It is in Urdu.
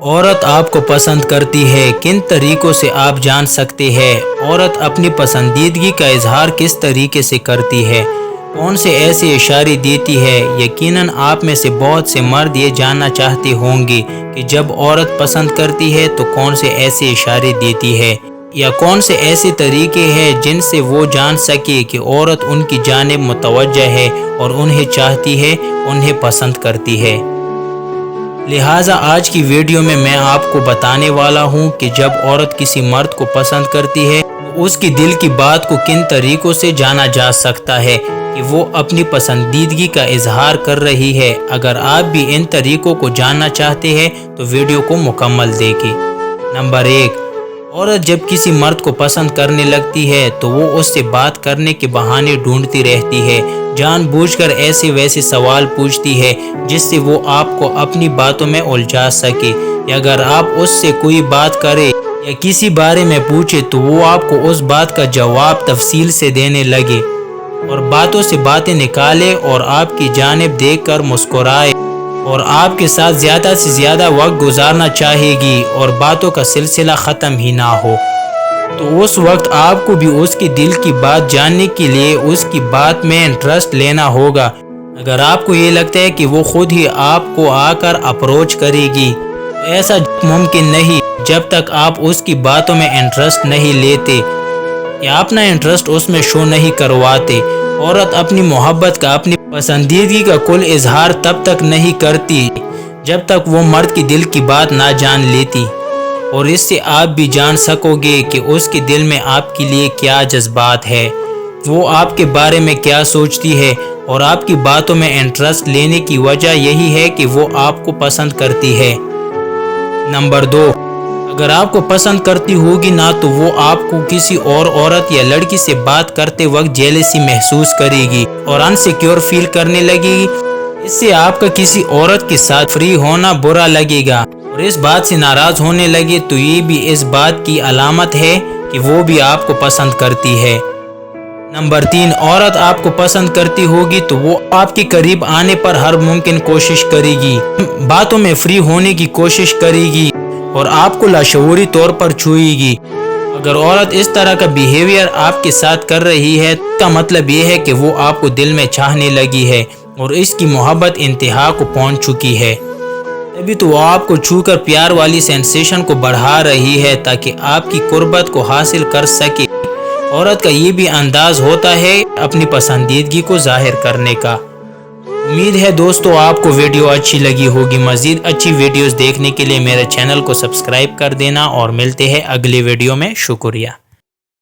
عورت آپ کو پسند کرتی ہے، کن طریقوں سے آپ جان سکتے ہیں؟ عورت اپنی پسندیدگی کا اظہار کس طریقے سے کرتی ہے؟ کون سے ایسے اشارے دیتی ہے؟ یقیناً آپ میں سے بہت سے مرد یہ جاننا چاہتے ہوں گے کہ جب عورت پسند کرتی ہے تو کون سے ایسے اشارے دیتی ہے، یا کون سے ایسے طریقے ہیں جن سے وہ جان سکے کہ عورت ان کی جانب متوجہ ہے اور انہیں چاہتی ہے، انہیں پسند کرتی ہے۔ لہٰذا آج کی ویڈیو میں آپ کو بتانے والا ہوں کہ جب عورت کسی مرد کو پسند کرتی ہے تو اس کی دل کی بات کو کن طریقوں سے جانا جا سکتا ہے کہ وہ اپنی پسندیدگی کا اظہار کر رہی ہے۔ اگر آپ بھی ان طریقوں کو جاننا چاہتے ہیں تو ویڈیو کو مکمل دیکھیں۔ نمبر 1، عورت جب کسی مرد کو پسند کرنے لگتی ہے تو وہ اس سے بات کرنے کے بہانے ڈھونڈتی رہتی ہے، جان بوجھ کر ایسے ویسے سوال پوچھتی ہے جس سے وہ آپ کو اپنی باتوں میں الجھا سکے، یا اگر آپ اس سے کوئی بات کرے یا کسی بارے میں پوچھے تو وہ آپ کو اس بات کا جواب تفصیل سے دینے لگے اور باتوں سے باتیں نکالے اور آپ کی جانب دیکھ کر مسکرائے اور آپ کے ساتھ زیادہ سے زیادہ وقت گزارنا چاہے گی اور باتوں کا سلسلہ ختم ہی نہ ہو، تو اس وقت آپ کو بھی اس کی دل کی بات جاننے کے لیے اس کی بات میں انٹرسٹ لینا ہوگا۔ اگر آپ کو یہ لگتا ہے کہ وہ خود ہی آپ کو آ کر اپروچ کرے گی تو ایسا ممکن نہیں جب تک آپ اس کی باتوں میں انٹرسٹ نہیں لیتے یا اپنا انٹرسٹ اس میں شو نہیں کرواتے۔ عورت اپنی محبت کا، اپنی پسندیدگی کا کل اظہار تب تک نہیں کرتی جب تک وہ مرد کی دل کی بات نہ جان لیتی، اور اس سے آپ بھی جان سکو گے کہ اس کے دل میں آپ کے لیے کیا جذبات ہے، وہ آپ کے بارے میں کیا سوچتی ہے، اور آپ کی باتوں میں انٹرسٹ لینے کی وجہ یہی ہے کہ وہ آپ کو پسند کرتی ہے۔ نمبر 2، اگر آپ کو پسند کرتی ہوگی نہ تو وہ آپ کو کسی اور عورت یا لڑکی سے بات کرتے وقت جیلسی محسوس کرے گی اور انسیکیور فیل کرنے لگے گی۔ اس سے آپ کا کسی عورت کے ساتھ فری ہونا برا لگے گا اور اس بات سے ناراض ہونے لگے تو یہ بھی اس بات کی علامت ہے کہ وہ بھی آپ کو پسند کرتی ہے۔ نمبر 3، عورت آپ کو پسند کرتی ہوگی تو وہ آپ کے قریب آنے پر ہر ممکن کوشش کرے گی، باتوں میں فری ہونے کی کوشش کرے گی اور آپ کو لاشعوری طور پر چھوئے گی۔ اگر عورت اس طرح کا بیہیویئر آپ کے ساتھ کر رہی ہے تو اس کا مطلب یہ ہے کہ وہ آپ کو دل میں چاہنے لگی ہے اور اس کی محبت انتہا کو پہنچ چکی ہے، تبھی تو وہ آپ کو چھو کر پیار والی سینسیشن کو بڑھا رہی ہے تاکہ آپ کی قربت کو حاصل کر سکے۔ عورت کا یہ بھی انداز ہوتا ہے اپنی پسندیدگی کو ظاہر کرنے کا۔ امید ہے دوستو آپ کو ویڈیو اچھی لگی ہوگی۔ مزید اچھی ویڈیوز دیکھنے کے لیے میرے چینل کو سبسکرائب کر دینا اور ملتے ہیں اگلی ویڈیو میں۔ شکریہ۔